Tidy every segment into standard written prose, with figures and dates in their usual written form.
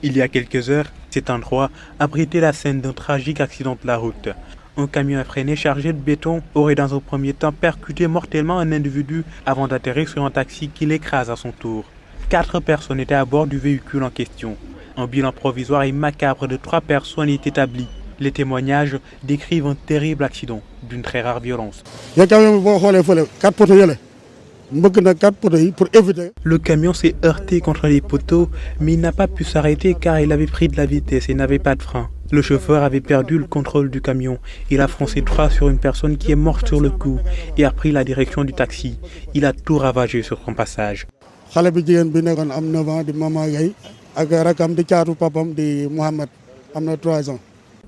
Il y a quelques heures, cet endroit abritait la scène d'un tragique accident de la route. Un camion effréné chargé de béton aurait dans un premier temps percuté mortellement un individu avant d'atterrir sur un taxi qui l'écrase à son tour. 4 personnes étaient à bord du véhicule en question. Un bilan provisoire et macabre de 3 personnes est établi. Les témoignages décrivent un terrible accident d'une très rare violence. Le camion s'est heurté contre les poteaux, mais il n'a pas pu s'arrêter car il avait pris de la vitesse et n'avait pas de frein. Le chauffeur avait perdu le contrôle du camion. Il a foncé droit sur une personne qui est morte sur le coup et a pris la direction du taxi. Il a tout ravagé sur son passage.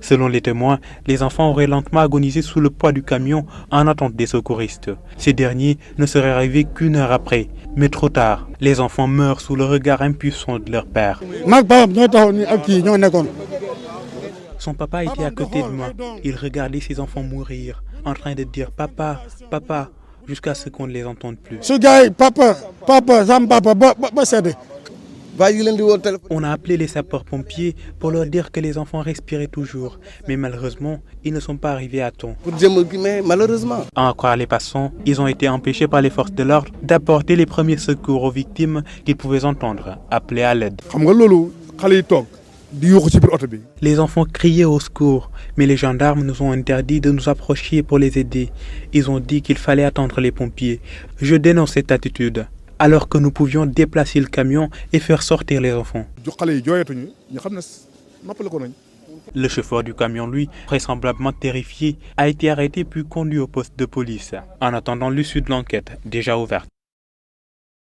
Selon les témoins, les enfants auraient lentement agonisé sous le poids du camion en attente des secouristes. Ces derniers ne seraient arrivés qu'1 heure après, mais trop tard. Les enfants meurent sous le regard impuissant de leur père. Son papa était à côté de moi. Il regardait ses enfants mourir, en train de dire « Papa, papa », jusqu'à ce qu'on ne les entende plus. On a appelé les sapeurs-pompiers pour leur dire que les enfants respiraient toujours, mais malheureusement, ils ne sont pas arrivés à temps. À en croire les passants, ils ont été empêchés par les forces de l'ordre d'apporter les premiers secours aux victimes qu'ils pouvaient entendre, appeler à l'aide. Les enfants criaient au secours, mais les gendarmes nous ont interdit de nous approcher pour les aider. Ils ont dit qu'il fallait attendre les pompiers. Je dénonce cette attitude, alors que nous pouvions déplacer le camion et faire sortir les enfants. Le chauffeur du camion, lui, vraisemblablement terrifié, a été arrêté puis conduit au poste de police, en attendant l'issue de l'enquête, déjà ouverte.